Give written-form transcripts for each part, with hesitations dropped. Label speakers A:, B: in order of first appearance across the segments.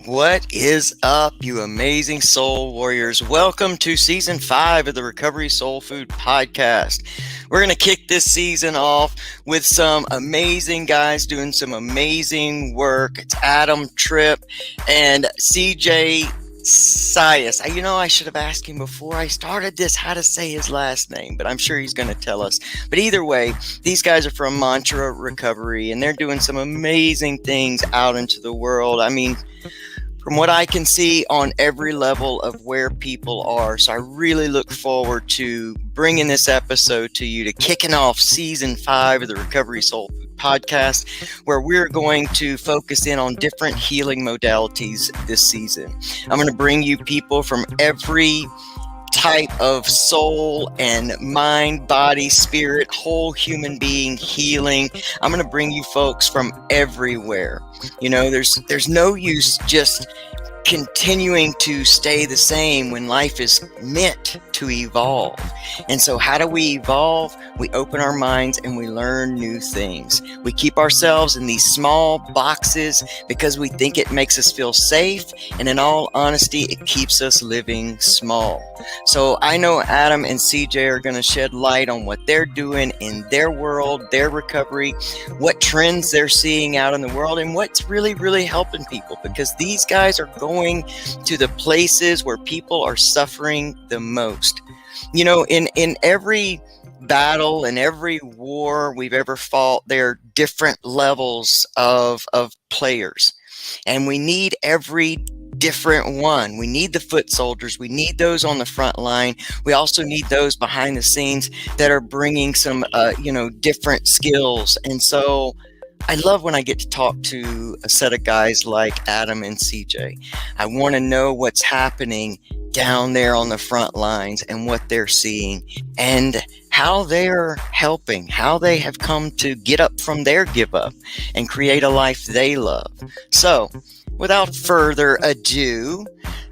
A: What is up, you amazing soul warriors? Welcome to season 5 of the Recovery Soulfood Podcast. We're going to kick this season off with some amazing guys doing some amazing work. It's Adam, Tripp, and CJ Sias. I should have asked him before I started this how to say his last name, but I'm sure he's going to tell us. But either way, these guys are from Mantra Recovery, and they're doing some amazing things out into the world. I mean, from what I can see on every level of where people are. So I really look forward to bringing this episode to you, to kicking off season 5 of the Recovery Soul Food Podcast, where we're going to focus in on different healing modalities this season. I'm going to bring you people from every type of soul and mind, body, spirit, whole human being healing. I'm going to bring you folks from everywhere. There's no use just continuing to stay the same when life is meant to evolve. And so how do we evolve? We open our minds and we learn new things. We keep ourselves in these small boxes because we think it makes us feel safe. And in all honesty, it keeps us living small. So I know Adam and CJ are going to shed light on what they're doing in their world, their recovery, what trends they're seeing out in the world, and what's really, really helping people, because these guys are going to the places where people are suffering the most. In every battle and every war we've ever fought, there are different levels of players, and we need every different one. We need the foot soldiers. We need those on the front line. We also need those behind the scenes that are bringing some, different skills. And so I love when I get to talk to a set of guys like Adam and CJ. I want to know what's happening down there on the front lines and what they're seeing and how they're helping, how they have come to get up from their give up and create a life they love. So, without further ado,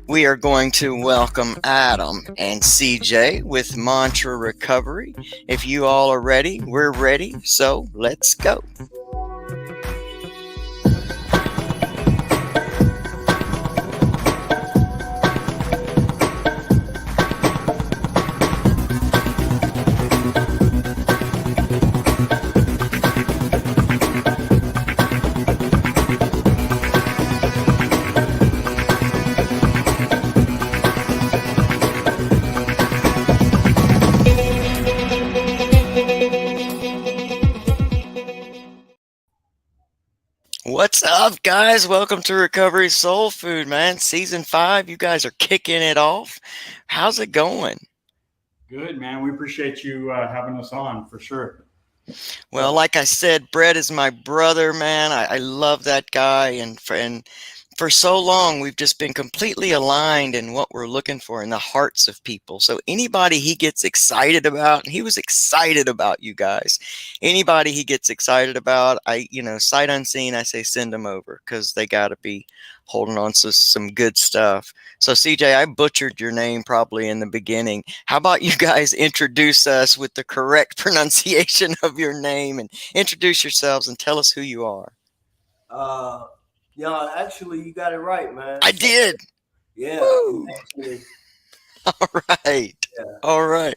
A: we are going to welcome Adam and CJ with Mantra Recovery. If you all are ready, we're ready. So let's go. What's up, guys? Welcome to Recovery Soul Food, man. Season 5, you guys are kicking it off. How's it going?
B: Good, man. We appreciate you having us on, for sure.
A: Well, like I said, Brett is my brother, man. I love that guy, and for so long, we've just been completely aligned in what we're looking for in the hearts of people. So anybody he gets excited about, and he was excited about you guys. Anybody he gets excited about, sight unseen, I say send them over, because they got to be holding on to some good stuff. So CJ, I butchered your name probably in the beginning. How about you guys introduce us with the correct pronunciation of your name and introduce yourselves and tell us who you are.
C: Actually, you got it right, man.
A: I did.
C: Yeah. Actually,
A: All right.
C: Yeah.
A: All right.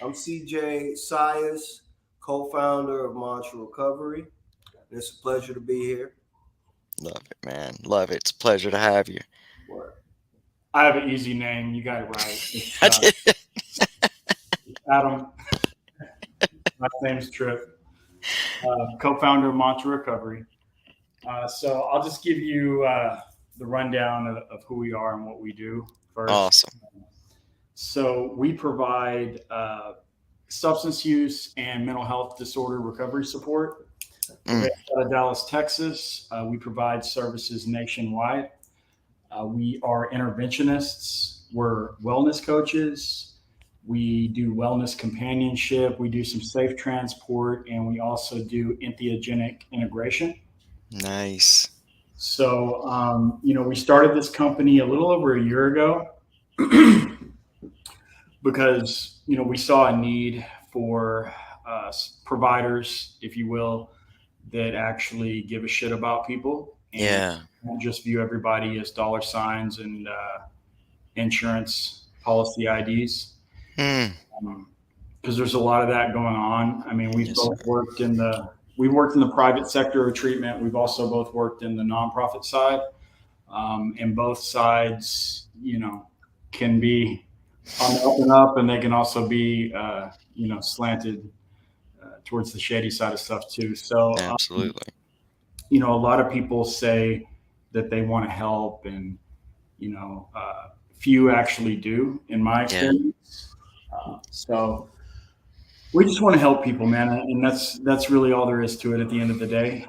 C: I'm CJ Sias, co-founder of Mantra Recovery. And it's a pleasure to be here.
A: Love it, man. Love it. It's a pleasure to have you.
B: I have an easy name. You got it right.
A: I did.
B: Adam. My name's Tripp. Co-founder of Mantra Recovery. So I'll just give you the rundown of who we are and what we do first.
A: Awesome.
B: So we provide substance use and mental health disorder recovery support. We're based out of Dallas, Texas. We provide services nationwide. We are interventionists. we're wellness coaches. We do wellness companionship. We do some safe transport, and we also do entheogenic integration.
A: Nice.
B: So, we started this company a little over a year ago because, we saw a need for providers, if you will, that actually give a shit about people and don't just view everybody as dollar signs and insurance policy IDs. Because there's a lot of that going on. I mean, we've both worked in the private sector of treatment. We've also both worked in the nonprofit side, and both sides, can be on the up and up, and they can also be, slanted towards the shady side of stuff too. So,
A: absolutely.
B: A lot of people say that they want to help, and few actually do, in my experience. So we just want to help people, man, and that's really all there is to it. At the end of the day,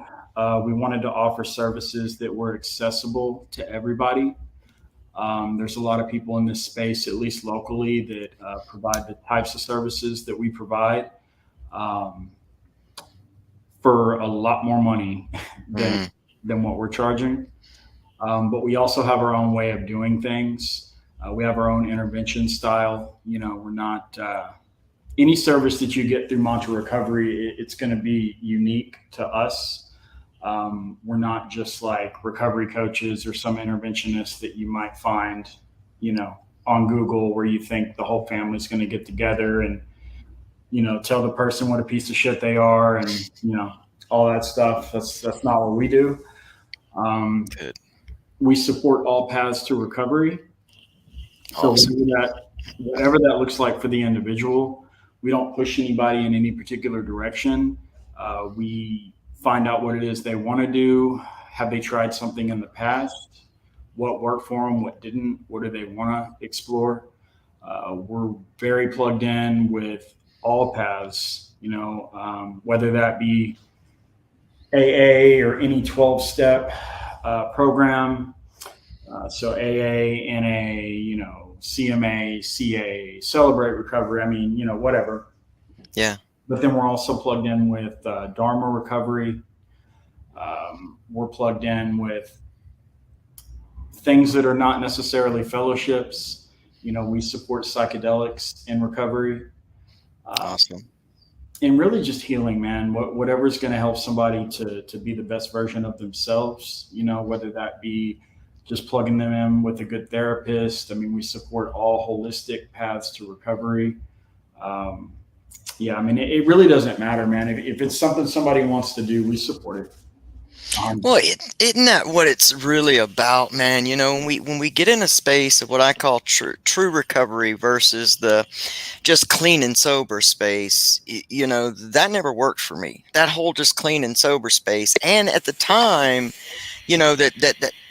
B: we wanted to offer services that were accessible to everybody. There's a lot of people in this space, at least locally, that provide the types of services that we provide for a lot more money than what we're charging. But we also have our own way of doing things. We have our own intervention style. We're not any service that you get through Mantra Recovery, it's going to be unique to us. We're not just like recovery coaches or some interventionists that you might find, on Google, where you think the whole family's going to get together and, tell the person what a piece of shit they are and, all that stuff. That's not what we do.
A: Good.
B: We support all paths to recovery. So
A: Awesome.
B: whatever that looks like for the individual, we don't push anybody in any particular direction. We find out what it is they want to do. Have they tried something in the past? What worked for them? What didn't? What do they want to explore? We're very plugged in with all paths, whether that be AA or any 12-step program. So AA, NA, CMA, CA, Celebrate Recovery. I mean, whatever.
A: Yeah.
B: But then we're also plugged in with Dharma Recovery. We're plugged in with things that are not necessarily fellowships. We support psychedelics in recovery.
A: Awesome.
B: And really just healing, man. Whatever's going to help somebody to be the best version of themselves, whether that be just plugging them in with a good therapist. I mean, we support all holistic paths to recovery. It really doesn't matter, man. If it's something somebody wants to do, we support it.
A: Well, isn't that what it's really about, man? When we get in a space of what I call true recovery versus the just clean and sober space, that never worked for me. That whole just clean and sober space. And at the time,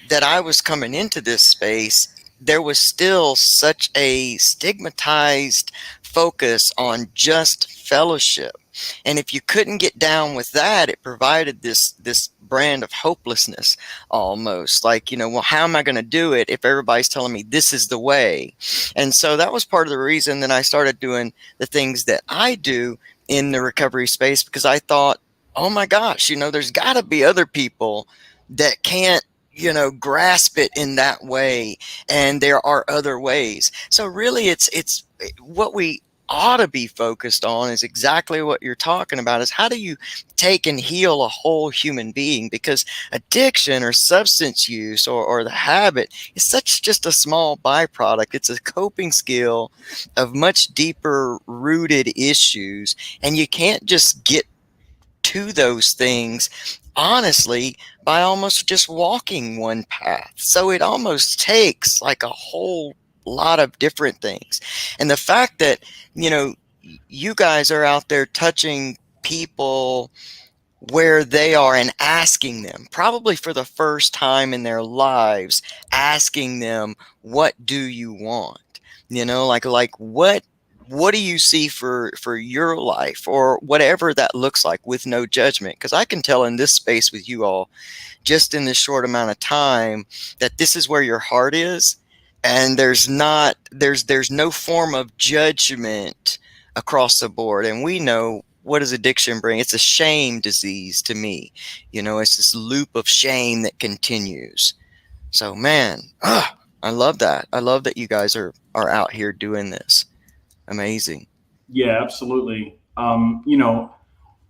A: that I was coming into this space, there was still such a stigmatized focus on just fellowship. And if you couldn't get down with that, it provided this brand of hopelessness almost. Like, well, how am I going to do it if everybody's telling me this is the way? And so that was part of the reason that I started doing the things that I do in the recovery space, because I thought, oh my gosh, there's got to be other people that can't, grasp it in that way. And there are other ways. So really it's what we ought to be focused on is exactly what you're talking about, is how do you take and heal a whole human being? Because addiction or substance use or the habit is just a small byproduct. It's a coping skill of much deeper rooted issues. And you can't just get to those things honestly by almost just walking one path. So it almost takes like a whole lot of different things. And the fact that, you guys are out there touching people where they are and asking them, probably for the first time in their lives, asking them, what do you want? Like what do you see for your life, or whatever that looks like, with no judgment? Because I can tell in this space with you all, just in this short amount of time, that this is where your heart is. and there's no form of judgment across the board. And we know, what does addiction bring? It's a shame disease to me. It's this loop of shame that continues. So man, I love that. I love that you guys are out here doing this. Amazing.
B: Yeah, absolutely.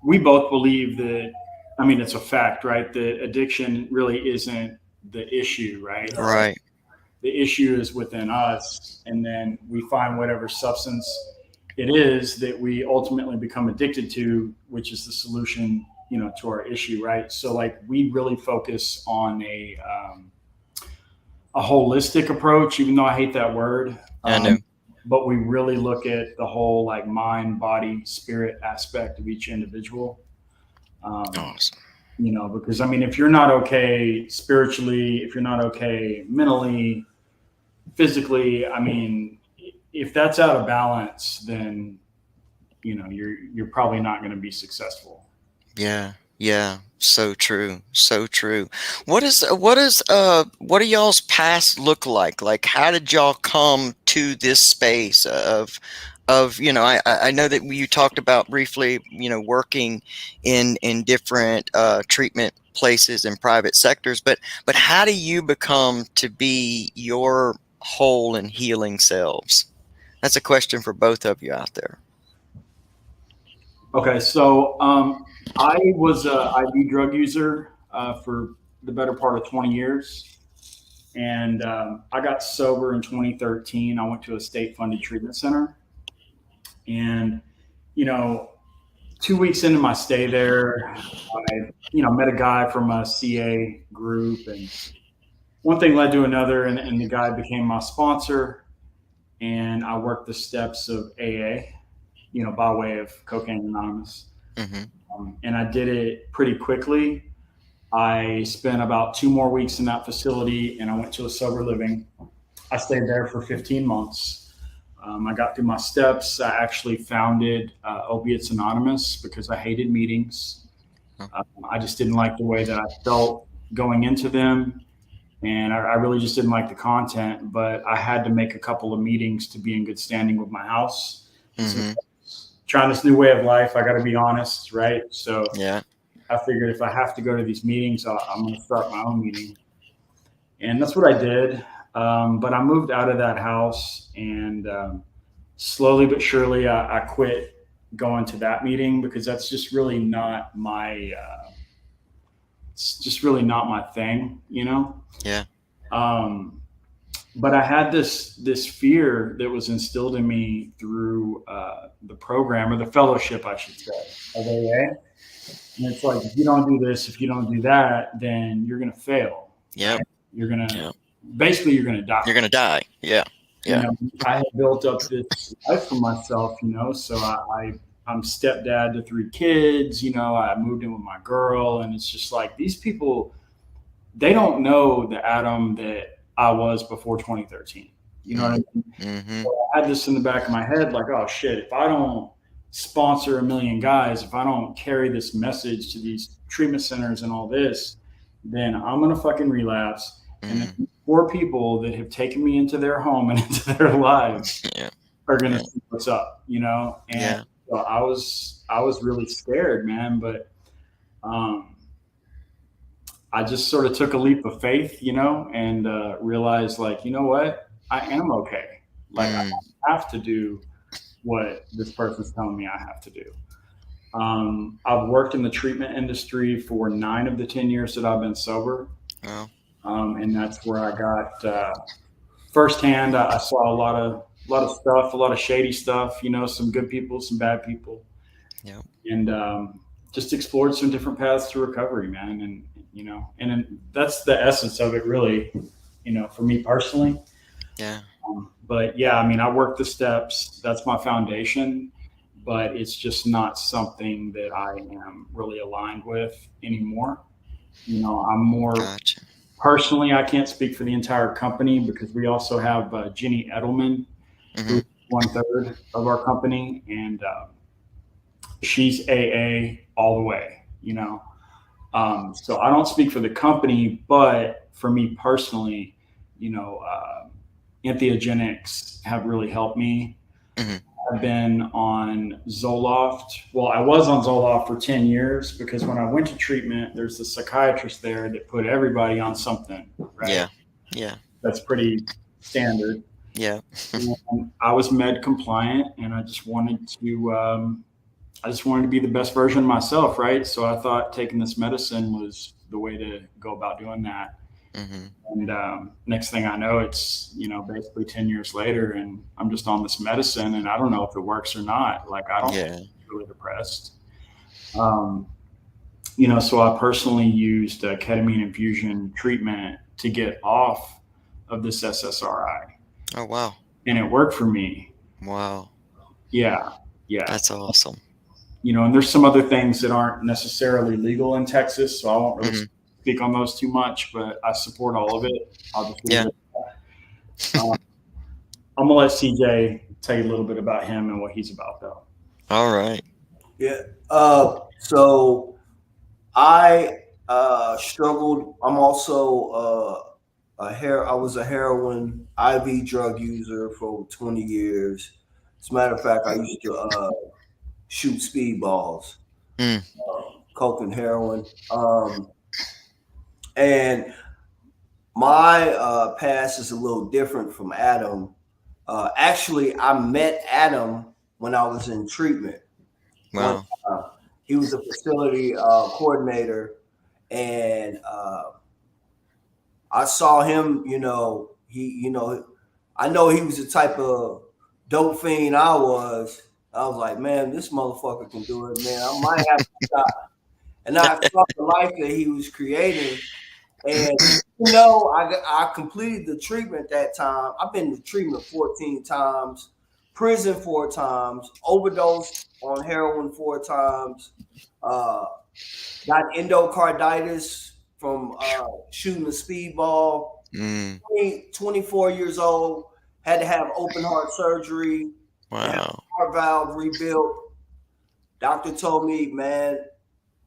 B: We both believe that, it's a fact, right? That addiction really isn't the issue, right?
A: Right.
B: The issue is within us. And then we find whatever substance it is that we ultimately become addicted to, which is the solution, to our issue, right? So like we really focus on a holistic approach, even though I hate that word.
A: I know.
B: But we really look at the whole like mind, body, spirit aspect of each individual.
A: Awesome.
B: Because if you're not okay spiritually, if you're not okay mentally, physically, if that's out of balance, then you're probably not going to be successful.
A: Yeah. So true. What do y'all's past look like? Like, how did y'all come to this space of I know that you talked about briefly, working in different treatment places in private sectors, but how do you become to be your whole and healing selves? That's a question for both of you out there.
B: Okay, so I was an IV drug user for the better part of 20 years. And I got sober in 2013. I went to a state-funded treatment center. And, 2 weeks into my stay there, I, met a guy from a CA group. And one thing led to another, and the guy became my sponsor. And I worked the steps of AA, by way of Cocaine Anonymous.
A: Mm-hmm.
B: And I did it pretty quickly. I spent about 2 more weeks in that facility, and I went to a sober living. I stayed there for 15 months. I got through my steps. I actually founded Opiates Anonymous because I hated meetings. I just didn't like the way that I felt going into them. And I really just didn't like the content, but I had to make a couple of meetings to be in good standing with my house.
A: Mm-hmm.
B: So trying this new way of life, I got to be honest, right? So
A: yeah,
B: I figured if I have to go to these meetings, I'm going to start my own meeting. And that's what I did. But I moved out of that house, and slowly but surely I quit going to that meeting because that's just really not my it's just really not my thing,
A: Yeah.
B: But I had this fear that was instilled in me through the program, or the fellowship, I should say, of AA. And it's like, if you don't do this, if you don't do that, then you're going to fail.
A: Yeah.
B: Right? You're going to, basically, you're going to die.
A: You're going to die. Yeah. Yeah.
B: I had built up this life for myself, so I'm stepdad to 3 kids, I moved in with my girl, and it's just like, these people, they don't know the Adam that I was before 2013. You know what I mean?
A: Mm-hmm.
B: So I had this in the back of my head, like, oh shit, if I don't sponsor 1 million guys, if I don't carry this message to these treatment centers and all this, then I'm going to fucking relapse.
A: Mm-hmm.
B: And the 4 people that have taken me into their home and into their lives are going to see what's up, And so I was really scared, man. But I just sort of took a leap of faith, and realized, like, you know what? I am okay. Like, I don't have to do what this person's telling me I have to do. I've worked in the treatment industry for 9 of the 10 years that I've been sober.
A: Wow.
B: And that's where I got firsthand. I saw a lot of stuff, a lot of shady stuff, some good people, some bad people.
A: Yeah.
B: And just explored some different paths to recovery, man. And that's the essence of it, really, for me personally.
A: Yeah.
B: But yeah, I work the steps. That's my foundation, but it's just not something that I am really aligned with anymore. I'm more
A: Gotcha.
B: Personally, I can't speak for the entire company because we also have Ginny Edelman, who's 1/3 of our company, and she's AA all the way, So I don't speak for the company, but for me personally, entheogenics have really helped me.
A: Mm-hmm.
B: I've been on Zoloft. Well, I was on Zoloft for 10 years because when I went to treatment, there's a psychiatrist there that put everybody on something, right?
A: Yeah. Yeah.
B: That's pretty standard.
A: Yeah.
B: And I was med compliant, and I just wanted to be the best version of myself, right? So I thought taking this medicine was the way to go about doing that.
A: Mm-hmm.
B: And next thing I know, it's, basically 10 years later, and I'm just on this medicine, and I don't know if it works or not. Like, I don't
A: Yeah.
B: feel really depressed. So I personally used ketamine infusion treatment to get off of this SSRI.
A: Oh, wow.
B: And it worked for me.
A: Wow.
B: Yeah.
A: That's awesome.
B: And there's some other things that aren't necessarily legal in Texas, so I won't really speak on those too much, but I support all of it. I'll just leave it at that. I'm gonna let CJ tell you a little bit about him and what he's about, though.
A: All right.
C: Yeah. So I struggled. I'm also I was a heroin IV drug user for over 20 years. As a matter of fact, I used to shoot speedballs, coke and heroin. And my past is a little different from Adam. Actually, I met Adam when I was in treatment.
A: Wow.
B: He was a facility coordinator, and I saw him. I know he was the type of dope fiend I was. I was like, man, this motherfucker can do it, man. I might have to stop. And I saw the life that he was creating. And, I completed the treatment that time. I've been to treatment 14 times, prison 4 times, overdosed on heroin 4 times, got endocarditis from shooting a speedball, 24 years old, had to have open heart surgery.
A: Wow.
C: Heart valve rebuilt. Doctor told me, man,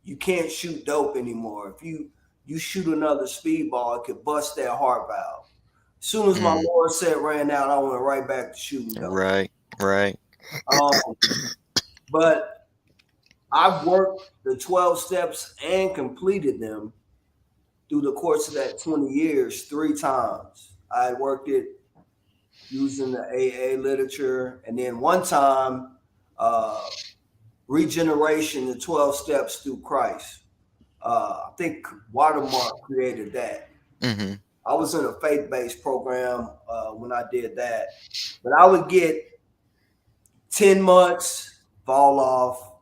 C: you can't shoot dope anymore. If you shoot another speedball, it could bust that heart valve. As soon as my lower set ran out, I went right back to shooting dope.
A: Right.
C: But I've worked the 12 steps and completed them through the course of that 20 years 3 times. I worked it using the AA literature, and then one time, regeneration, the 12 steps through Christ. I think Watermark created that.
A: Mm-hmm.
C: I was in a faith-based program when I did that, but I would get 10 months, fall off,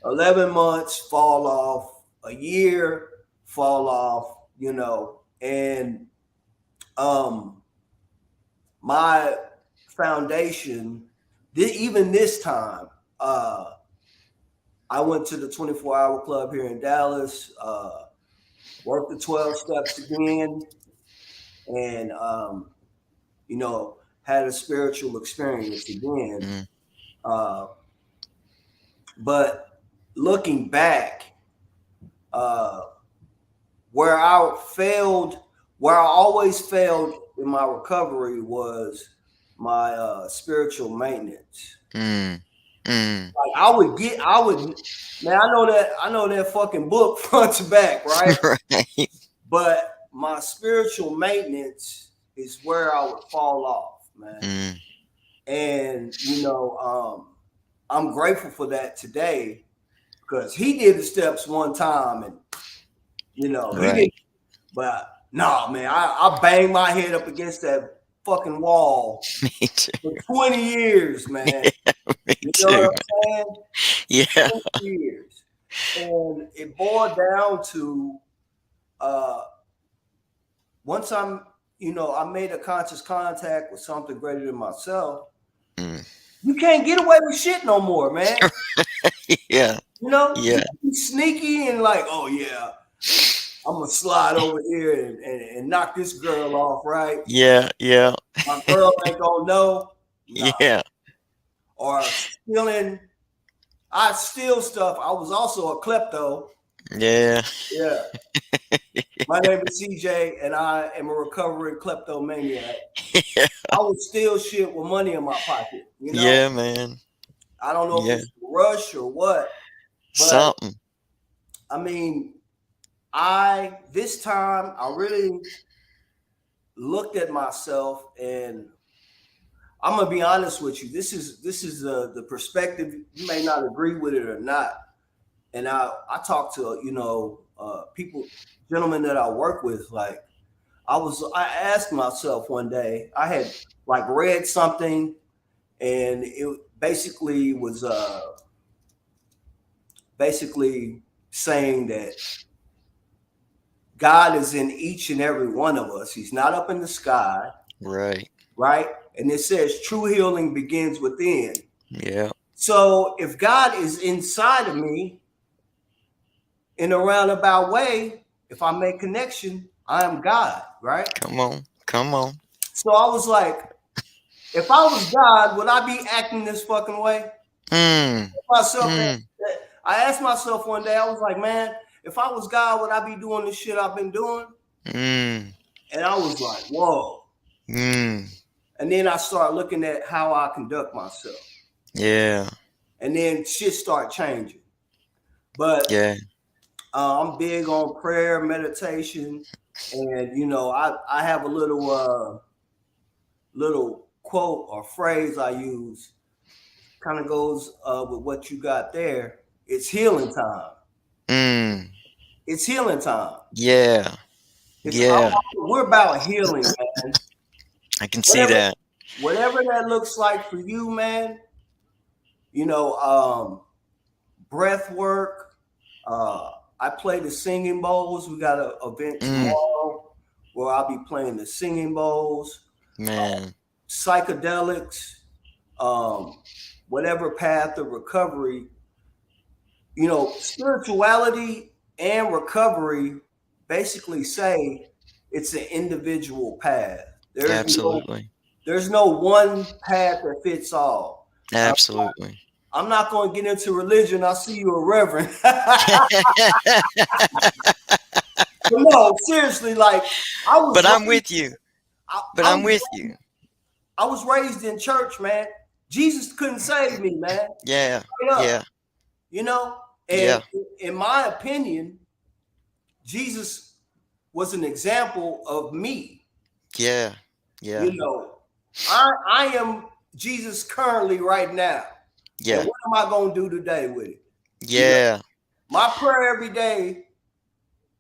C: 11 months, fall off, a year, fall off, and my foundation, even this time, I went to the 24-hour club here in Dallas, worked the 12 steps again, and, had a spiritual experience again. But looking back, where I always failed in my recovery was my spiritual maintenance. Like I know that fucking book front to back, right?
A: Right.
C: But my spiritual maintenance is where I would fall off, man. And I'm grateful for that today because he did the steps one time, and he did. But no, man, I banged my head up against that fucking wall
A: Me too.
C: for 20 years, man.
A: Me
C: You
A: too.
C: know what I'm saying?
A: Yeah.
C: 20 years. And it boiled down to once I made a conscious contact with something greater than myself, you can't get away with shit no more, man.
A: Yeah.
C: Yeah.
A: Yeah.
C: You sneaky and like, oh yeah, I'm gonna slide over here and knock this girl off, right?
A: Yeah.
C: My girl ain't gonna know. Nah.
A: Yeah.
C: Or stealing. I steal stuff. I was also a klepto.
A: Yeah.
C: Yeah. My name is CJ, and I am a recovering kleptomaniac.
A: Yeah.
C: I would steal shit with money in my pocket. You know,
A: Yeah, man.
C: I don't know if
A: Yeah.
C: it's a rush or what, but
A: Something.
C: I mean, this time I really looked at myself, and I'm gonna be honest with you. This is the perspective. You may not agree with it or not. And I talk to people, gentlemen that I work with. Like I asked myself one day. I had like read something, and it basically was basically saying that God is in each and every one of us. He's not up in the sky,
A: Right.
C: right? And it says true healing begins within.
A: Yeah.
C: So if God is inside of me in a roundabout way, if I make connection, I am God, right?
A: Come on. Come on.
C: So I was like, if I was God, would I be acting this fucking way? Myself, I asked myself one day, I was like, man, if I was God, would I be doing the shit I've been doing? And I was like, whoa. And then I started looking at how I conduct myself.
A: Yeah.
C: And then shit started changing. But
A: yeah.
C: I'm big on prayer, meditation, and I have a little quote or phrase I use. Kind of goes with what you got there. It's healing time. It's healing time.
A: Yeah.
C: We're about healing, man.
A: I can see that.
C: Whatever that looks like for you, man. Breath work. I play the singing bowls. We got an event tomorrow where I'll be playing the singing bowls.
A: Man.
C: Psychedelics, whatever path of recovery. Spirituality and recovery basically say it's an individual path.
A: Absolutely.
C: There's no one path that fits all.
A: Absolutely.
C: I'm not going to get into religion. I see you a reverend. No, seriously, like
A: I'm with you. I'm with you.
C: I was raised in church, man. Jesus couldn't save me, man.
A: Yeah. Yeah.
C: And in my opinion, Jesus was an example of me.
A: Yeah. Yeah.
C: I am Jesus currently right now.
A: Yeah.
C: And what am I going to do today with it?
A: Yeah.
C: My prayer every day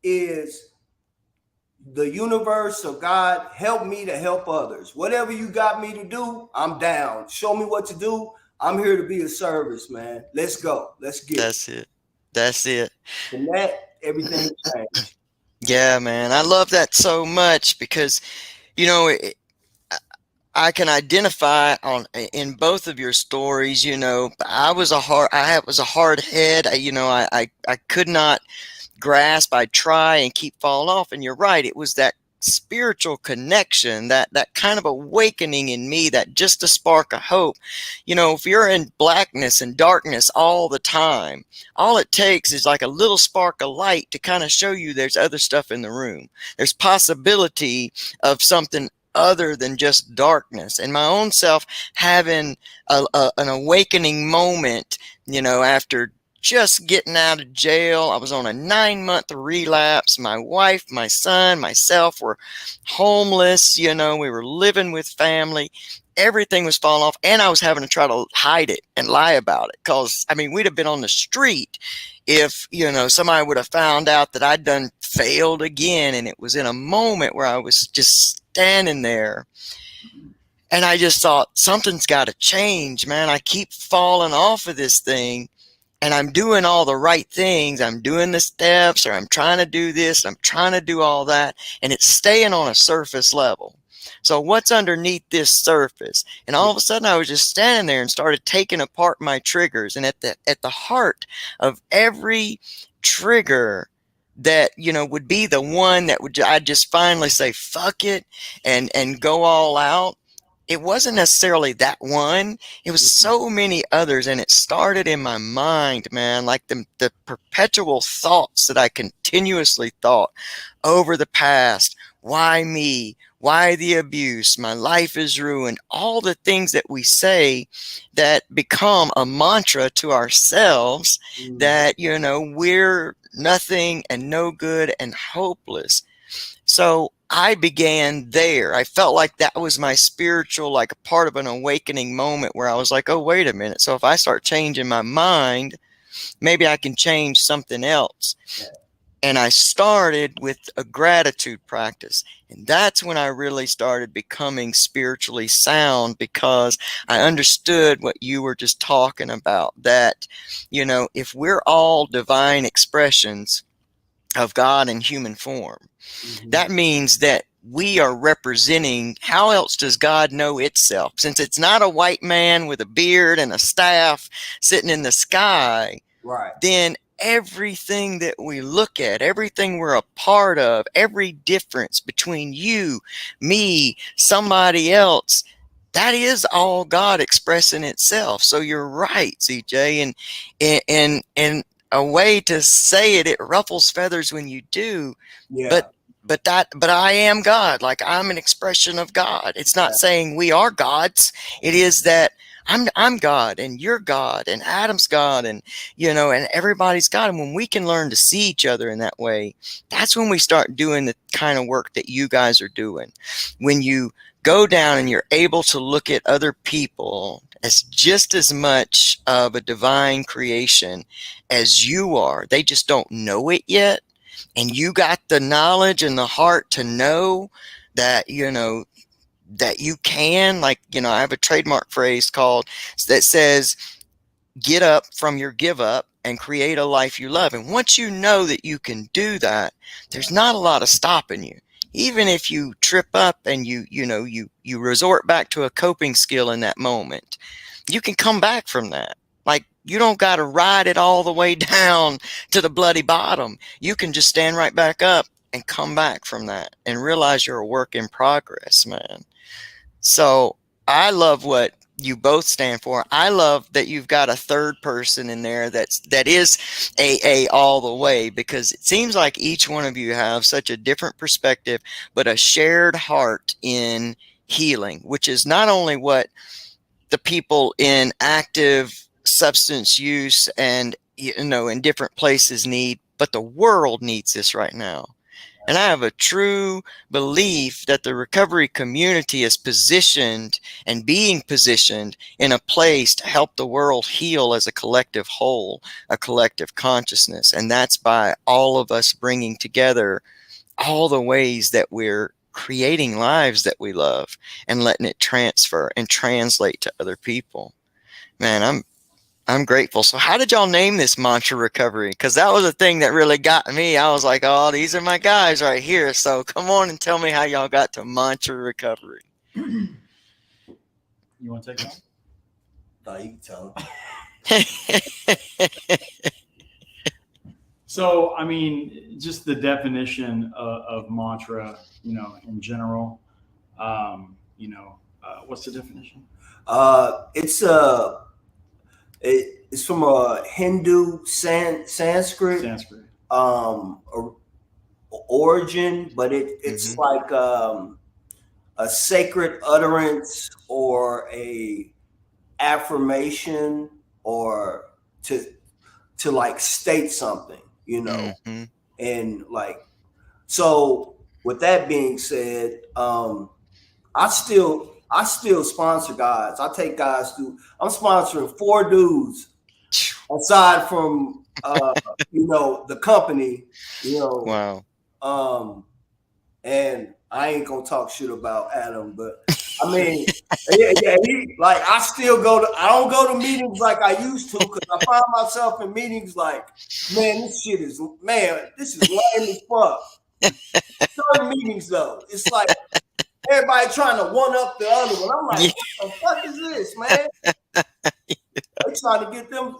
C: is the universe or God, help me to help others. Whatever you got me to do, I'm down. Show me what to do. I'm here to be of service, man. Let's go. Let's get it.
A: That's it.
C: And that, everything changed.
A: Yeah, man. I love that so much because, I can identify in both of your stories. I was a hard head. I could not grasp. I'd try and keep falling off. And you're right. It was that spiritual connection, that kind of awakening in me, that just a spark of hope. If you're in blackness and darkness all the time, all it takes is like a little spark of light to kind of show you there's other stuff in the room. There's possibility of something other than just darkness. And my own self having an awakening moment, after just getting out of jail. I was on a 9-month relapse. My wife, my son, myself were homeless. We were living with family. Everything was falling off, and I was having to try to hide it and lie about it. Because, we'd have been on the street if, somebody would have found out that I'd done failed again. And it was in a moment where I was just standing there. And I just thought, something's got to change, man. I keep falling off of this thing. And I'm doing all the right things. I'm doing the steps, or I'm trying to do this. I'm trying to do all that. And it's staying on a surface level. So what's underneath this surface? And all of a sudden I was just standing there and started taking apart my triggers. And at the heart of every trigger that, would be the one that I'd just finally say, fuck it, and go all out, it wasn't necessarily that one. It was so many others, and it started in my mind, man, like the perpetual thoughts that I continuously thought over the past. Why me? Why the abuse? My life is ruined. All the things that we say that become a mantra to ourselves, that, we're nothing and no good and hopeless. So I began there. I felt like that was my spiritual, like a part of an awakening moment where I was like, oh, wait a minute. So if I start changing my mind, maybe I can change something else. And I started with a gratitude practice. And that's when I really started becoming spiritually sound, because I understood what you were just talking about, that, if we're all divine expressions of God in human form, that means that we are representing, how else does God know itself? Since it's not a white man with a beard and a staff sitting in the sky,
C: right,
A: then everything that we look at, everything we're a part of, every difference between you, me, somebody else, that is all God expressing itself. So you're right, CJ, and a way to say it, it ruffles feathers when you do, but I am God. Like, I'm an expression of God. It's not saying we are gods. It is that I'm God, and you're God, and Adam's God, and and everybody's God. And when we can learn to see each other in that way, that's when we start doing the kind of work that you guys are doing. When you go down and you're able to look at other people as just as much of a divine creation as you are, they just don't know it yet. And you got the knowledge and the heart to know that, that you can, like, I have a trademark phrase that says, get up from your give up and create a life you love. And once you know that you can do that, there's not a lot of stopping you. Even if you trip up and you resort back to a coping skill in that moment, you can come back from that. Like, you don't got to ride it all the way down to the bloody bottom. You can just stand right back up and come back from that and realize you're a work in progress, man. So I love what you both stand for. I love that you've got a third person in there that is AA all the way, because it seems like each one of you have such a different perspective, but a shared heart in healing, which is not only what the people in active substance use and, in different places need, but the world needs this right now. And I have a true belief that the recovery community is positioned and being positioned in a place to help the world heal as a collective whole, a collective consciousness. And that's by all of us bringing together all the ways that we're creating lives that we love and letting it transfer and translate to other people. Man, I'm grateful. So how did y'all name this mantra recovery? Because that was a thing that really got me. I was like, oh, these are my guys right here. So come on and tell me how y'all got to mantra recovery.
B: You want to take that?
C: No, you can tell.
B: So, I mean, just the definition of mantra, in general, what's the definition?
C: It's from a Hindu Sanskrit origin, but it's like a sacred utterance or a affirmation, or to like state something, and like, so with that being said, I still sponsor guys. I take guys through. I'm sponsoring 4 dudes aside from the company.
A: Wow.
C: And I ain't gonna talk shit about Adam, but I mean, I don't go to meetings like I used to, because I find myself in meetings like, this is lame as fuck. Certain meetings though, it's like everybody trying to one up the other one. I'm like, what the fuck is this, man? They trying to get them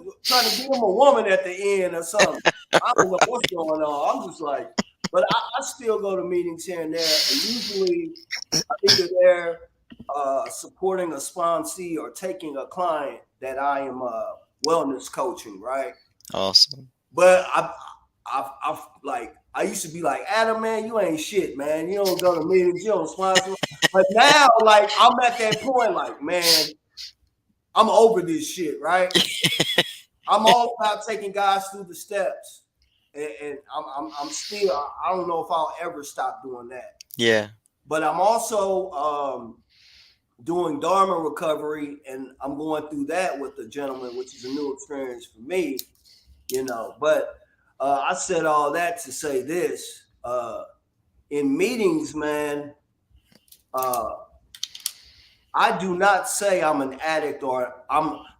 C: a woman at the end or something. I don't know what's going on. I'm just like, but I still go to meetings here and there, and usually I'm either there supporting a sponsee or taking a client that I am wellness coaching, right?
A: Awesome.
C: But I used to be like, Adam, man, you ain't shit, man. You don't go to meetings, you don't sponsor. But now, like, I'm at that point, like, man, I'm over this shit, right? I'm all about taking guys through the steps, and I'm still. I don't know if I'll ever stop doing that.
A: Yeah.
C: But I'm also doing Dharma recovery, and I'm going through that with the gentleman, which is a new experience for me, you know. But I said all that to say this: in meetings, man, I do not say I'm an addict or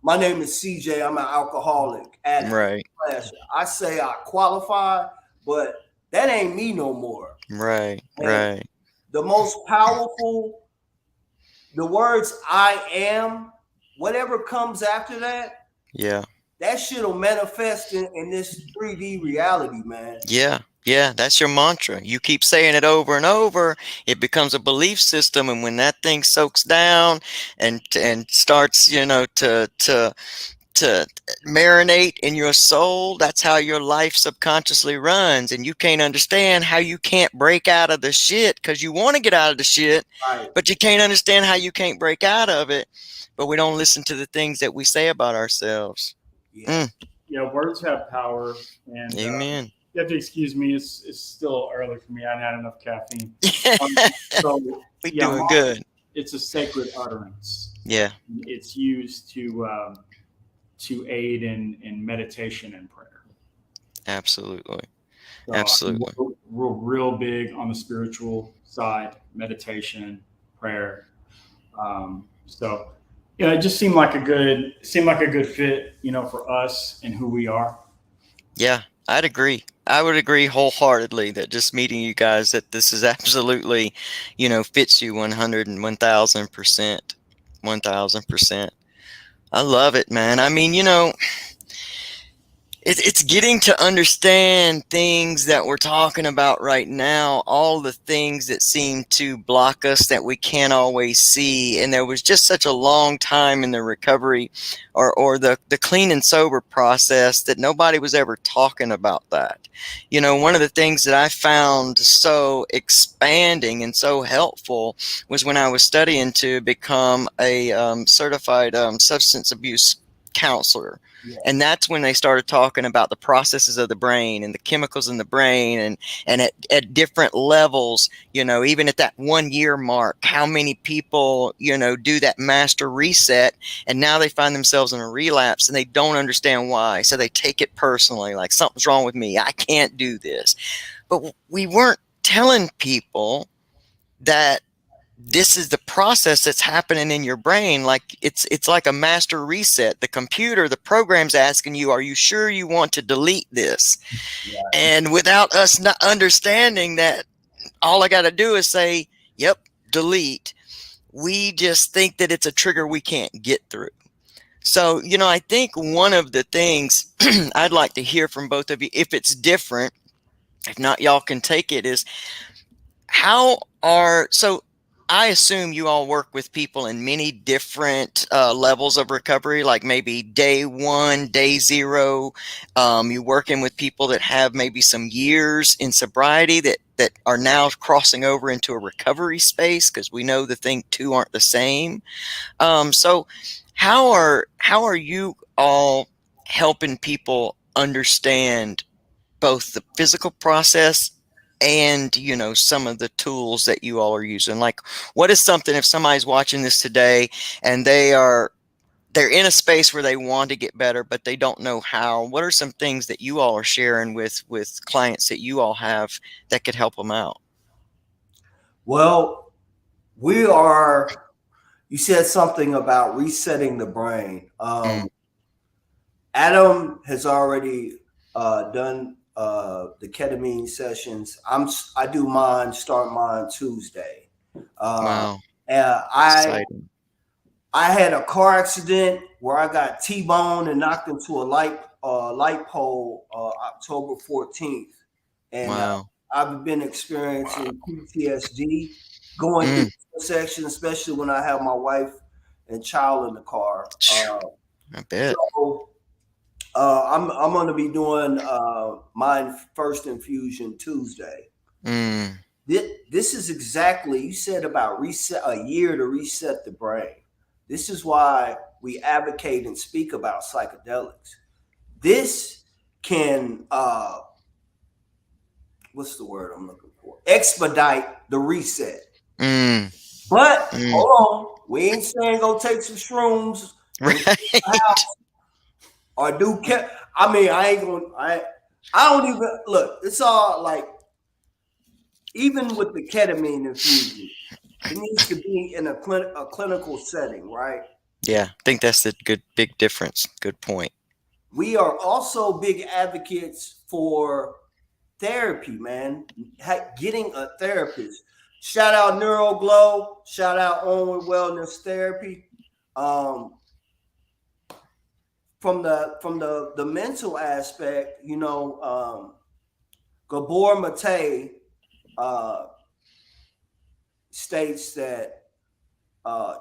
C: my name is CJ. I'm an alcoholic addict.
A: Right.
C: I say I qualify, but that ain't me no more.
A: Right.
C: And
A: right.
C: The most powerful, the words I am, whatever comes after that.
A: Yeah.
C: That shit will manifest in this 3D reality, man.
A: Yeah. Yeah, that's your mantra. You keep saying it over and over, it becomes a belief system, and when that thing soaks down and starts, to marinate in your soul, that's how your life subconsciously runs, and you can't understand how you can't break out of the shit because you want to get out of the shit,
C: right.
A: But you can't understand how you can't break out of it, but we don't listen to the things that we say about ourselves.
B: Yeah, words have power, and
A: amen.
B: You have to excuse me. It's still early for me. I haven't had enough caffeine. So
A: we're doing good.
B: It's a sacred utterance.
A: Yeah.
B: It's used to aid in meditation and prayer.
A: Absolutely.
B: So
A: Absolutely.
B: We're real big on the spiritual side, meditation, prayer. So it just seemed like a good fit, for us and who we are.
A: Yeah, I'd agree. I would agree wholeheartedly that just meeting you guys, that this is absolutely, fits you 100 and 1,000%. 1,000%. I love it, man. I mean, it's getting to understand things that we're talking about right now, all the things that seem to block us that we can't always see. And there was just such a long time in the recovery or the clean and sober process that nobody was ever talking about that. One of the things that I found so expanding and so helpful was when I was studying to become a certified substance abuse counselor.
C: Yeah.
A: And that's when they started talking about the processes of the brain and the chemicals in the brain and at different levels, even at that 1 year mark, how many people, do that master reset, and now they find themselves in a relapse and they don't understand why. So they take it personally, like something's wrong with me. I can't do this. But we weren't telling people that this is the process that's happening in your brain. Like it's like a master reset. The computer, the program's asking you, are you sure you want to delete this?
C: Yeah.
A: And without us not understanding that, all I got to do is say, yep, delete. We just think that it's a trigger we can't get through. So, I think one of the things I'd like to hear from both of you, if it's different, if not, y'all can take it, is so I assume you all work with people in many different levels of recovery, like maybe day 1, day 0. You're working with people that have maybe some years in sobriety that are now crossing over into a recovery space, because we know the two aren't the same. So how are you all helping people understand both the physical process and some of the tools that you all are using? Like, what is something, if somebody's watching this today and they're in a space where they want to get better but they don't know how, what are some things that you all are sharing with clients that you all have that could help them out?
C: Well, you said something about resetting the brain. Adam has already done the ketamine sessions. I do start mine Tuesday.
A: Wow.
C: And I had a car accident where I got T-boned and knocked into a light pole October 14th. And
A: wow.
C: I've been experiencing PTSD going through the section, especially when I have my wife and child in the car.
A: I bet.
C: So, I'm going to be doing my first infusion Tuesday. This is exactly, you said about reset, a year to reset the brain. This is why we advocate and speak about psychedelics. This can, what's the word I'm looking for? Expedite the reset. But hold on, we ain't saying go take some shrooms,
A: right?
C: Or do I mean, I ain't gonna. I don't even look. It's all like, even with the ketamine infusion, it needs to be in a clinical setting, right?
A: Yeah, I think that's the big difference. Good point.
C: We are also big advocates for therapy, man. Getting a therapist. Shout out NeuroGlow. Shout out Onward Wellness Therapy. From the mental aspect, you know, Gabor Mate states that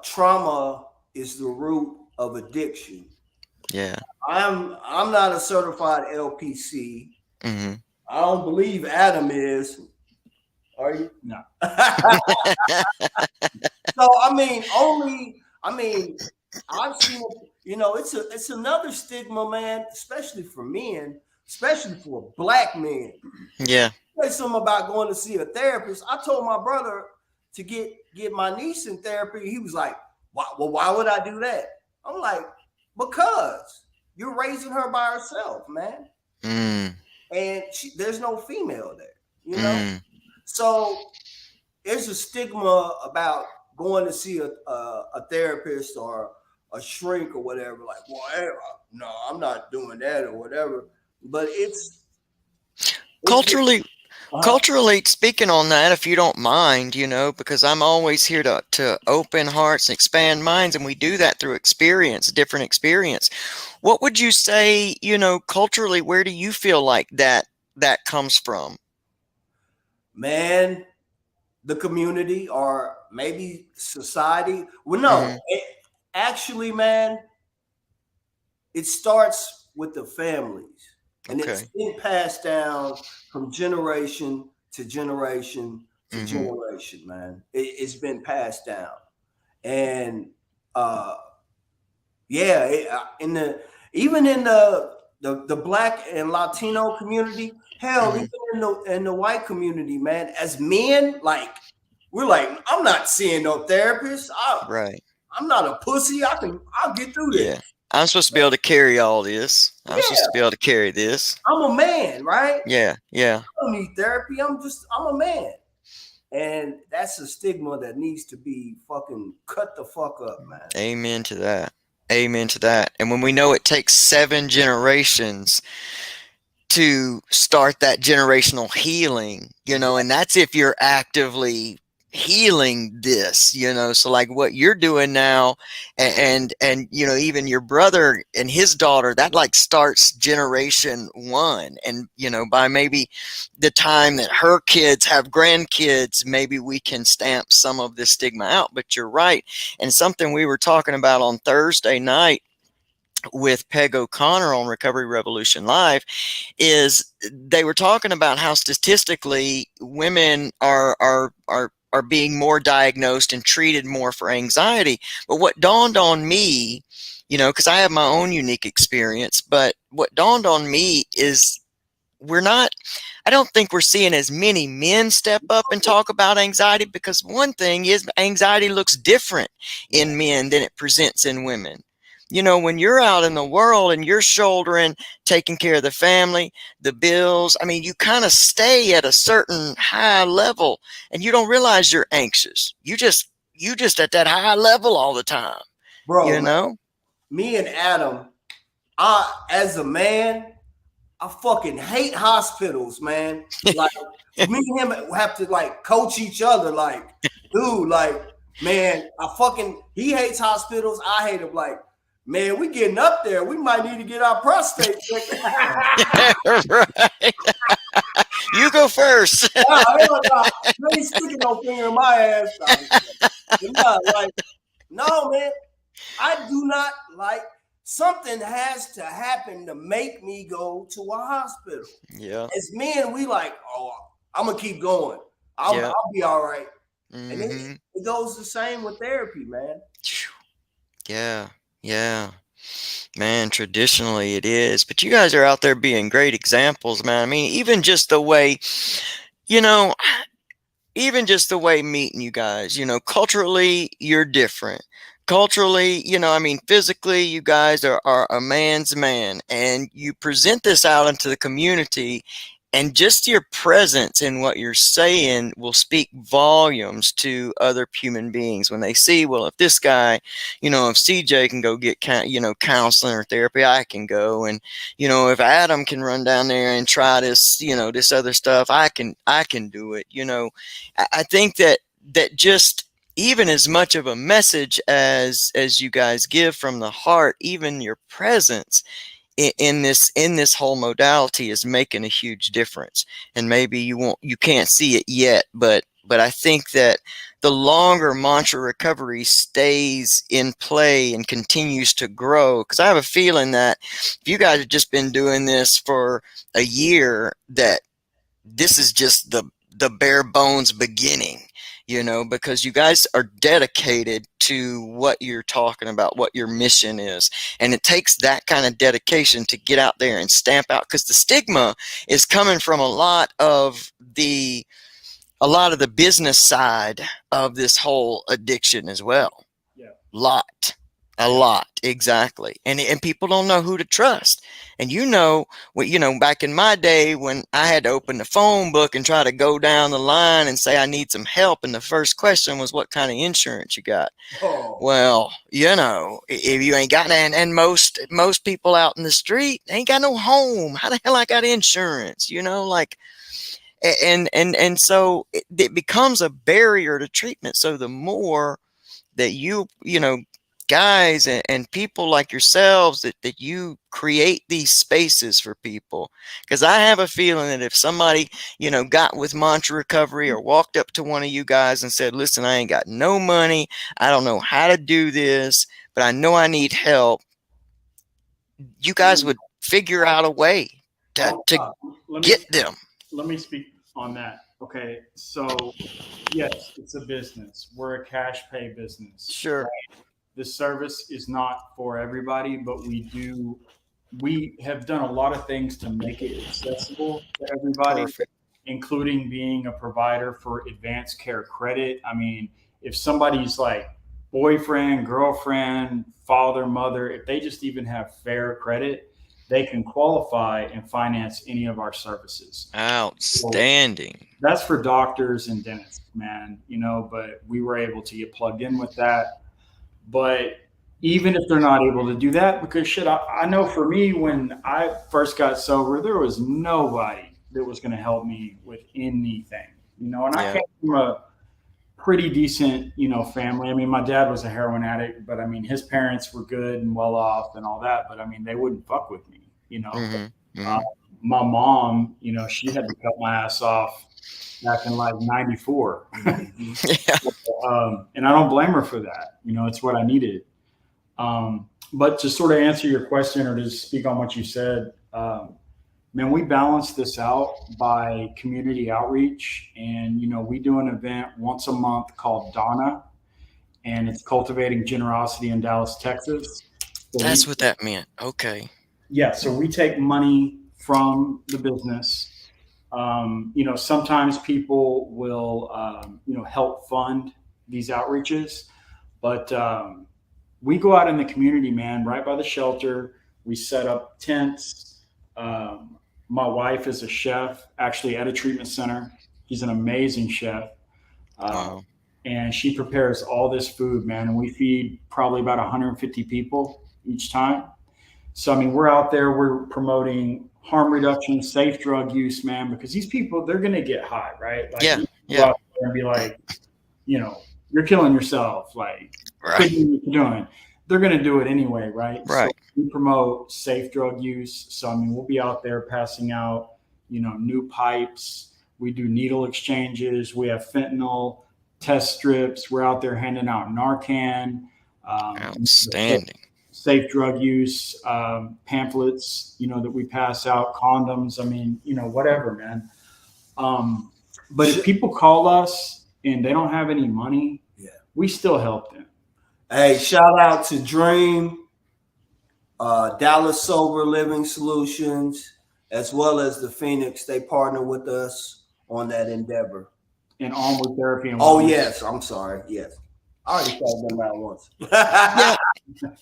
C: trauma is the root of addiction.
A: Yeah.
C: I'm not a certified LPC. I don't believe Adam is. Are you?
B: No.
C: So I've seen, you know, it's another stigma, man, especially for men, especially for Black men.
A: Yeah.
C: Say something about going to see a therapist. I told my brother to get my niece in therapy. He was like, why would I do that? I'm like, because you're raising her by herself, man. And there's no female there, you know? So there's a stigma about going to see a therapist or a shrink or whatever. Like, well, hey, no, I'm not doing that or whatever. But it's
A: culturally, speaking on that, if you don't mind, you know, because I'm always here to open hearts and expand minds, and we do that through different experience. What would you say, you know, culturally, where do you feel like that comes from?
C: Man, the community or maybe society. Well, no, actually, man, it starts with the families. And it's been passed down from generation to generation to generation, man. It's been passed down. And even in the Black and Latino community, hell, even in the white community, man, as men, like, we're like, I'm not seeing no therapist. I'm not a pussy. I'll get through this.
A: Yeah. I'm supposed to be able to carry all this. I'm supposed to be able to carry this.
C: I'm a man, right?
A: Yeah.
C: I don't need therapy. I'm a man. And that's a stigma that needs to be fucking cut the fuck up, man.
A: Amen to that. And when we know it takes 7 generations to start that generational healing, you know, and that's if you're actively healing this, you know, so like what you're doing now, and you know, even your brother and his daughter, that like starts generation 1, and you know, by maybe the time that her kids have grandkids, maybe we can stamp some of this stigma out. But you're right, and something we were talking about on Thursday night with Peg O'Connor on Recovery Revolution Live is they were talking about how statistically women are being more diagnosed and treated more for anxiety. But what dawned on me, you know, because I have my own unique experience, but what dawned on me is I don't think we're seeing as many men step up and talk about anxiety, because one thing is anxiety looks different in men than it presents in women. You know, when you're out in the world and you're shouldering, taking care of the family, the bills, I mean, you kind of stay at a certain high level and you don't realize you're anxious. You just at that high level all the time.
C: Bro,
A: you know?
C: Me and Adam, as a man, I fucking hate hospitals, man. Like, me and him have to like coach each other. Like, dude, like, man, he hates hospitals. I hate him. Like, man, we getting up there. We might need to get our prostate checked.
A: Right. You go first.
C: No, he's sticking no finger in my ass. But no, like, no, man. I do not like. Something has to happen to make me go to a hospital.
A: Yeah.
C: As men, we like, oh, I'm gonna keep going. I'll be all right. And it goes the same with therapy, man.
A: Yeah. Yeah. Man, traditionally it is, but you guys are out there being great examples, man. I mean, even just the way, you know, even just the way meeting you guys, culturally, you're different. Culturally, I mean, physically, you guys are a man's man, and you present this out into the community, and just your presence in what you're saying will speak volumes to other human beings when they see, well, if this guy, if CJ can go get, counseling or therapy, I can go. And, if Adam can run down there and try this, this other stuff, I can do it. I think that just even as much of a message as you guys give from the heart, even your presence in this whole modality is making a huge difference. And maybe you can't see it yet, but I think that the longer mantra recovery stays in play and continues to grow, because I have a feeling that if you guys have just been doing this for a year, that this is just the bare bones beginning, because you guys are dedicated to what you're talking about, what your mission is. And it takes that kind of dedication to get out there and stamp out, because the stigma is coming from a lot of the business side of this whole addiction as well.
B: Yeah.
A: A lot, exactly. And people don't know who to trust. And back in my day when I had to open the phone book and try to go down the line and say I need some help, and the first question was, what kind of insurance you got?
C: Oh.
A: Well, if you ain't got, and most people out in the street ain't got no home, how the hell I got insurance? And so it becomes a barrier to treatment. So the more that guys and people like yourselves that you create these spaces for people, because I have a feeling that if somebody got with mantra recovery or walked up to one of you guys and said, listen, I ain't got no money, I don't know how to do this, but I know I need help, you guys would figure out a way to get them.
B: Let me speak on that. Okay, so yes, it's a business. We're a cash pay business.
A: Sure.
B: Right? The service is not for everybody, but we have done a lot of things to make it accessible to everybody.
A: Perfect.
B: Including being a provider for advanced care credit. I mean, if somebody's like boyfriend, girlfriend, father, mother, if they just even have fair credit, they can qualify and finance any of our services.
A: Outstanding.
B: So that's for doctors and dentists, man, but we were able to get plugged in with that. But even if they're not able to do that, because I know for me, when I first got sober, there was nobody that was going to help me with anything, and I came from a pretty decent, family. I mean, my dad was a heroin addict, but I mean, his parents were good and well off and all that, but I mean, they wouldn't fuck with me, my mom, she had to cut my ass off back in like 94. And I don't blame her for that. It's what I needed. But to sort of answer your question or to speak on what you said, man, we balance this out by community outreach. And, we do an event once a month called Donna, and it's Cultivating Generosity in Dallas, Texas. So
A: that's what that meant. Okay.
B: Yeah. So we take money from the business. Sometimes people will, help fund these outreaches, but we go out in the community, man, right by the shelter. We set up tents. My wife is a chef, actually at a treatment center. She's an amazing chef.
A: Wow.
B: And she prepares all this food, man. And we feed probably about 150 people each time. So, I mean, we're out there, we're promoting harm reduction, safe drug use, man, because these people, they're going to get high, right? Like,
A: yeah.
B: Go out there and be like, you're killing yourself. Like,
A: right.
B: What you're doing. They're going to do it anyway, right?
A: Right.
B: So we promote safe drug use. So, I mean, we'll be out there passing out, new pipes. We do needle exchanges. We have fentanyl test strips. We're out there handing out Narcan.
A: Outstanding.
B: Safe drug use pamphlets, that we pass out, condoms. I mean, whatever, man. But if people call us and they don't have any money, we still help them.
C: Hey, shout out to Dream, Dallas Sober Living Solutions, as well as the Phoenix. They partner with us on that endeavor.
B: And Onward Therapy.
C: Yes. I'm sorry. Yes. I already said them out once.
A: Yeah.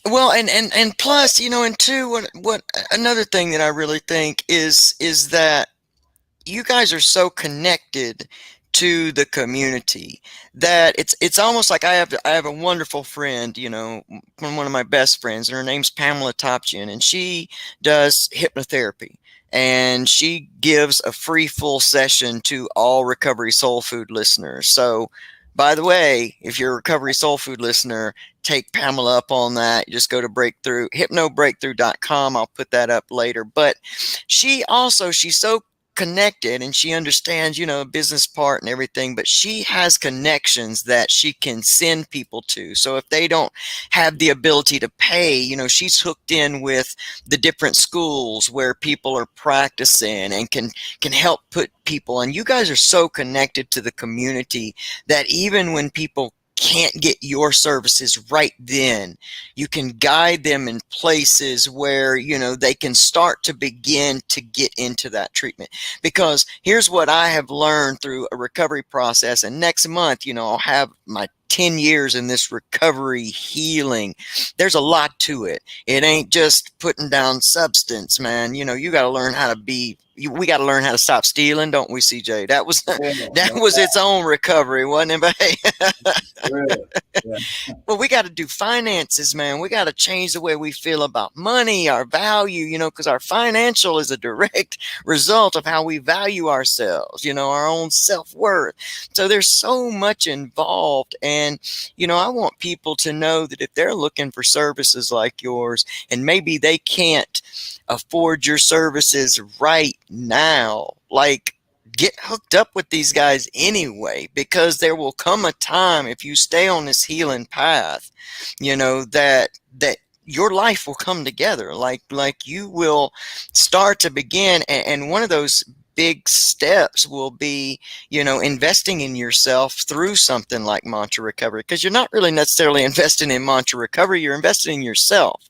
A: Well, and plus, and two, what another thing that I really think is that you guys are so connected to the community that it's almost like I have a wonderful friend, one of my best friends, and her name's Pamela Topchian, and she does hypnotherapy. And she gives a free full session to all Recovery Soul Food listeners. So, by the way, if you're a Recovery Soul Food listener, take Pamela up on that. You just go to hypnobreakthrough.com. I'll put that up later. But she's so connected, and she understands, business part and everything, but she has connections that she can send people to. So if they don't have the ability to pay, she's hooked in with the different schools where people are practicing and can help put people. And you guys are so connected to the community that even when people can't get your services right then, you can guide them in places where they can start to begin to get into that treatment. Because here's what I have learned through a recovery process, and next month I'll have my 10 years in this recovery healing. There's a lot to it. It ain't just putting down substance, man. You got to learn how to we got to learn how to stop stealing, don't we, CJ? That was its own recovery, wasn't it? Well, we got to do finances, man. We got to change the way we feel about money, our value, because our financial is a direct result of how we value ourselves, our own self-worth. So there's so much involved. And, I want people to know that if they're looking for services like yours, and maybe they can't afford your services right now, get hooked up with these guys anyway, because there will come a time, if you stay on this healing path, that your life will come together. Like you will start to begin. And one of those big steps will be, investing in yourself through something like Mantra Recovery, because you're not really necessarily investing in Mantra Recovery, you're investing in yourself.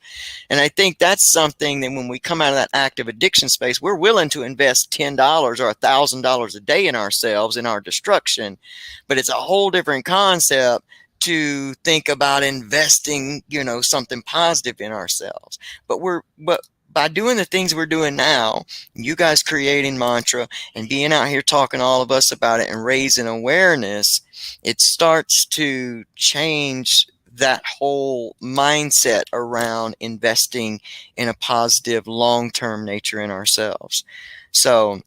A: And I think that's something that when we come out of that active addiction space, we're willing to invest $10 or $1,000 a day in ourselves, in our destruction. But it's a whole different concept to think about investing, something positive in ourselves. But by doing the things we're doing now, you guys creating Mantra and being out here talking to all of us about it and raising awareness, it starts to change that whole mindset around investing in a positive long-term nature in ourselves. So,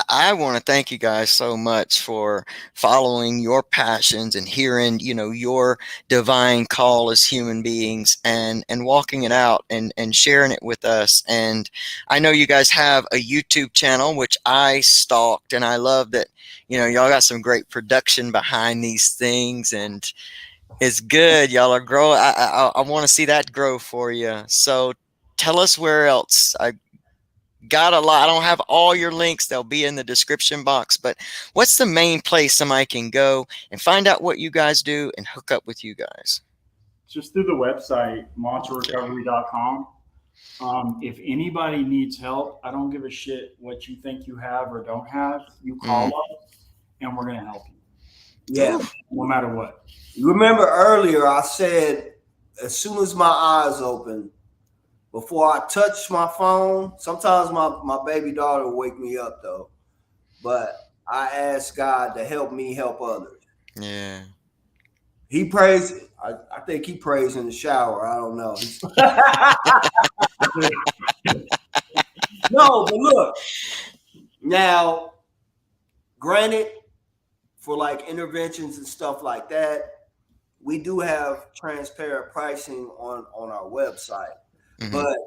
A: I want to thank you guys so much for following your passions and hearing, your divine call as human beings and walking it out and sharing it with us. And I know you guys have a YouTube channel, which I stalked, and I love that, y'all got some great production behind these things, and it's good. Y'all are growing. I want to see that grow for you. So tell us where else. I got a lot. I don't have all your links. They'll be in the description box. But what's the main place somebody can go and find out what you guys do and hook up with you guys?
B: Just through the website, mantrarecovery.com. If anybody needs help, I don't give a shit what you think you have or don't have. You call us and we're going to help you.
C: Yeah.
B: No matter what.
C: You remember earlier I said, as soon as my eyes open, before I touch my phone, sometimes my baby daughter will wake me up though. But I ask God to help me help others.
A: Yeah.
C: He prays. I think he prays in the shower. I don't know. No, but look. Now, granted, for like interventions and stuff like that, we do have transparent pricing on our website. Mm-hmm. But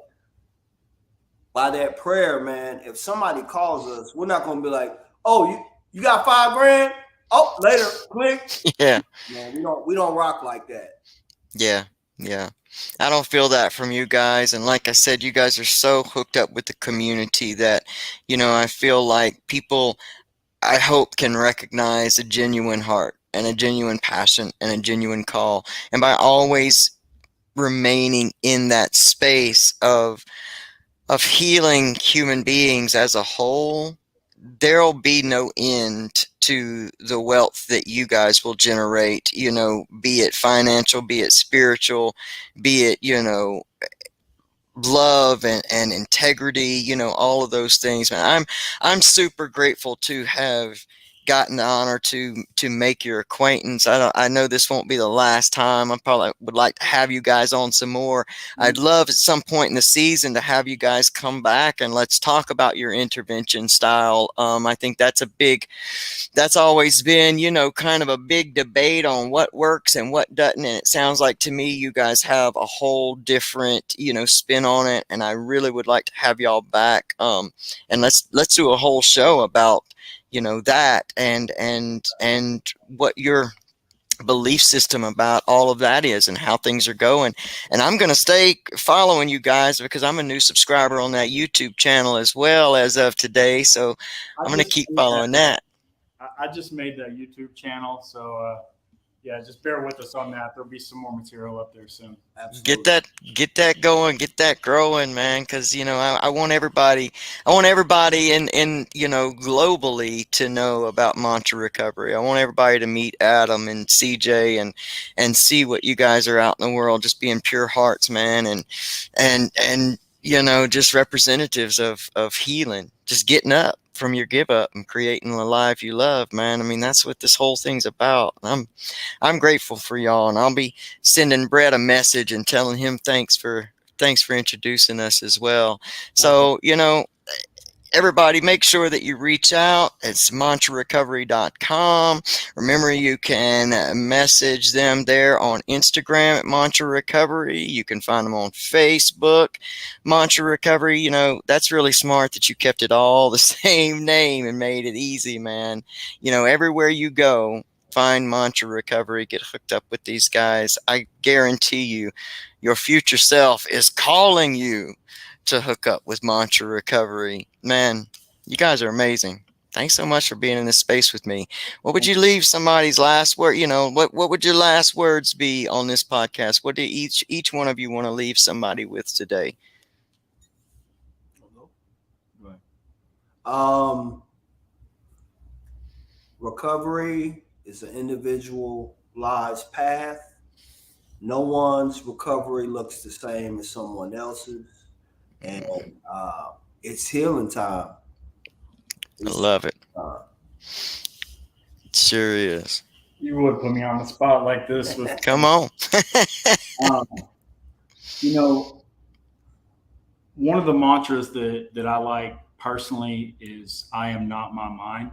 C: by that prayer, man, if somebody calls us, we're not going to be like, oh, you got $5,000? Oh, later, click.
A: Yeah.
C: Man, we don't rock like that.
A: Yeah. Yeah. I don't feel that from you guys. And like I said, you guys are so hooked up with the community that, I feel like people, I hope, can recognize a genuine heart and a genuine passion and a genuine call. And by always remaining in that space of healing human beings as a whole, there'll be no end to the wealth that you guys will generate, be it financial, be it spiritual, be it, love and integrity, all of those things, man. I'm super grateful to have gotten the honor to make your acquaintance. I know this won't be the last time. I probably would like to have you guys on some more. I'd love at some point in the season to have you guys come back and let's talk about your intervention style. I think that's always been, kind of a big debate on what works and what doesn't. And it sounds like to me, you guys have a whole different, spin on it. And I really would like to have y'all back. And let's do a whole show about, that and what your belief system about all of that is and how things are going. And I'm going to stay following you guys because I'm a new subscriber on that YouTube channel as well as of today. So I'm going to keep following that.
B: I just made that YouTube channel, so yeah, just bear with us on that. There'll be some more material up there soon.
A: Absolutely. Get that going, get that growing, man. Because I want everybody in globally to know about Mantra Recovery. I want everybody to meet Adam and CJ and see what you guys are out in the world, just being pure hearts, man, and just representatives of healing, just getting up from your give up and creating the life you love, man. I mean, that's what this whole thing's about. I'm grateful for y'all, and I'll be sending Brett a message and telling him thanks for introducing us as well. So, everybody, make sure that you reach out. It's mantrarecovery.com. Remember, you can message them there on Instagram at Mantra Recovery. You can find them on Facebook, Mantra Recovery. That's really smart that you kept it all the same name and made it easy, man. Everywhere you go, find Mantra Recovery, get hooked up with these guys. I guarantee you, your future self is calling you to hook up with Mantra Recovery. Man, you guys are amazing. Thanks so much for being in this space with me. What would you leave somebody's last word? What would your last words be on this podcast? What do each one of you want to leave somebody with today?
C: Recovery is an individualized path. No one's recovery looks the same as someone else's. And it's healing time.
A: I love it. It sure is.
B: You would put me on the spot like this.
A: Come on.
B: One of the mantras that I like personally is I am not my mind.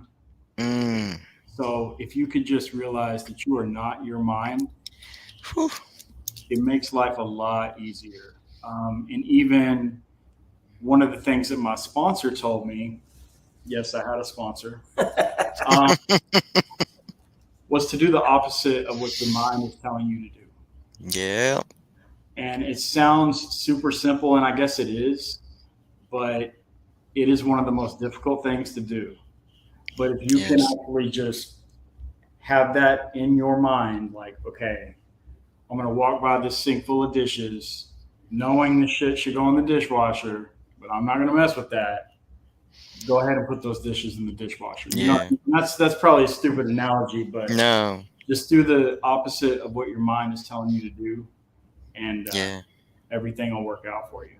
B: So if you could just realize that you are not your mind, it makes life a lot easier. And even one of the things that my sponsor told me, yes, I had a sponsor, was to do the opposite of what the mind is telling you to do.
A: Yeah.
B: And it sounds super simple, and I guess it is, but it is one of the most difficult things to do. But if you can actually just have that in your mind, like, okay, I'm going to walk by this sink full of dishes, knowing the shit should go in the dishwasher, but I'm not going to mess with that. Go ahead and put those dishes in the dishwasher. That's probably a stupid analogy, but
A: no,
B: just do the opposite of what your mind is telling you to do, and everything will work out for you.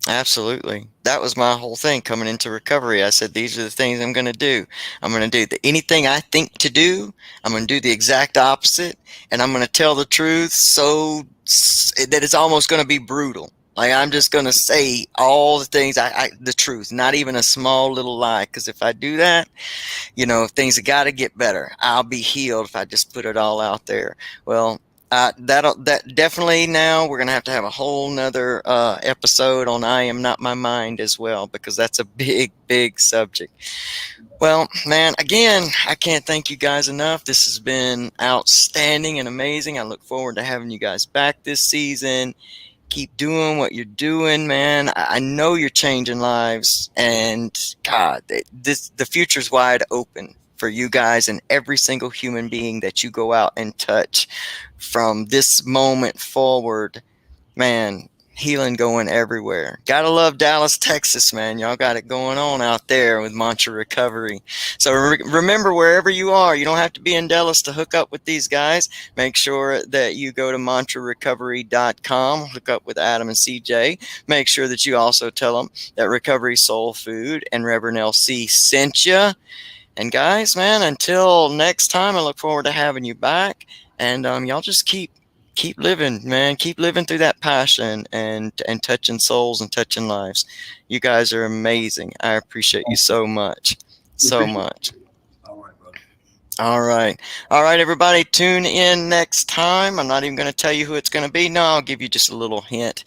A: Absolutely. That was my whole thing coming into recovery. I said, these are the things I'm going to do. I'm going to do anything I think to do. I'm going to do the exact opposite. And I'm going to tell the truth so that it's almost going to be brutal. Like, I'm just going to say all the things, the truth, not even a small little lie. Because if I do that, things have got to get better. I'll be healed if I just put it all out there. Well, That definitely, now we're gonna have to have a whole nother episode on I Am Not My Mind as well, because that's a big subject. Well, man, again, I can't thank you guys enough. This has been outstanding and amazing. I look forward to having you guys back this season. Keep doing what you're doing, man. I know you're changing lives, and God, the future's wide open for you guys and every single human being that you go out and touch from this moment forward. Man, healing going everywhere. Gotta love Dallas, Texas, man. Y'all got it going on out there with Mantra Recovery. So remember, wherever you are, you don't have to be in Dallas to hook up with these guys. Make sure that you go to mantrarecovery.com, hook up with Adam and CJ. Make sure that you also tell them that Recovery Soul Food and Reverend LC sent you. And guys, man, until next time, I look forward to having you back. And y'all just keep living, man. Keep living through that passion and touching souls and touching lives. You guys are amazing. I appreciate you so much. So much.
C: All right, brother.
A: All right, everybody. Tune in next time. I'm not even going to tell you who it's going to be. No, I'll give you just a little hint.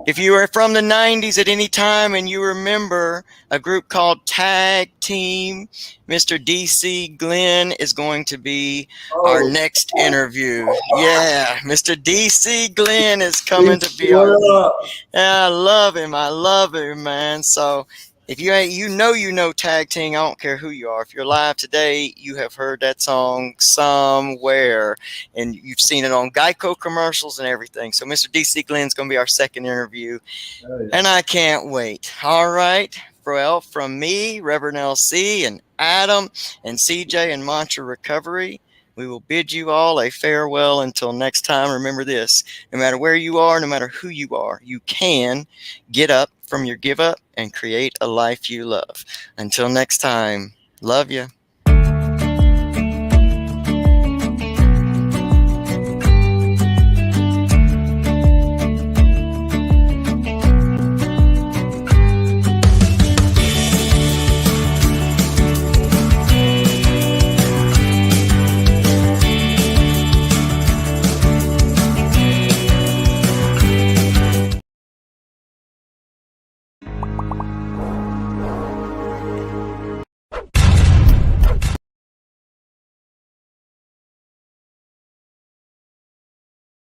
A: If you are from the 90s at any time and you remember a group called Tag Team, Mr. DC Glenn is going to be our next interview. Yeah, Mr. DC Glenn is coming to be our. Yeah, I love him, man. So if you ain't, you know Tag Team. I don't care who you are. If you're live today, you have heard that song somewhere, and you've seen it on Geico commercials and everything. So Mr. DC Glenn's going to be our second interview, and I can't wait. All right, well, from me, Reverend LC, and Adam, and CJ, and Mantra Recovery, we will bid you all a farewell until next time. Remember this: no matter where you are, no matter who you are, you can get up from your give up and create a life you love. Until next time, love you.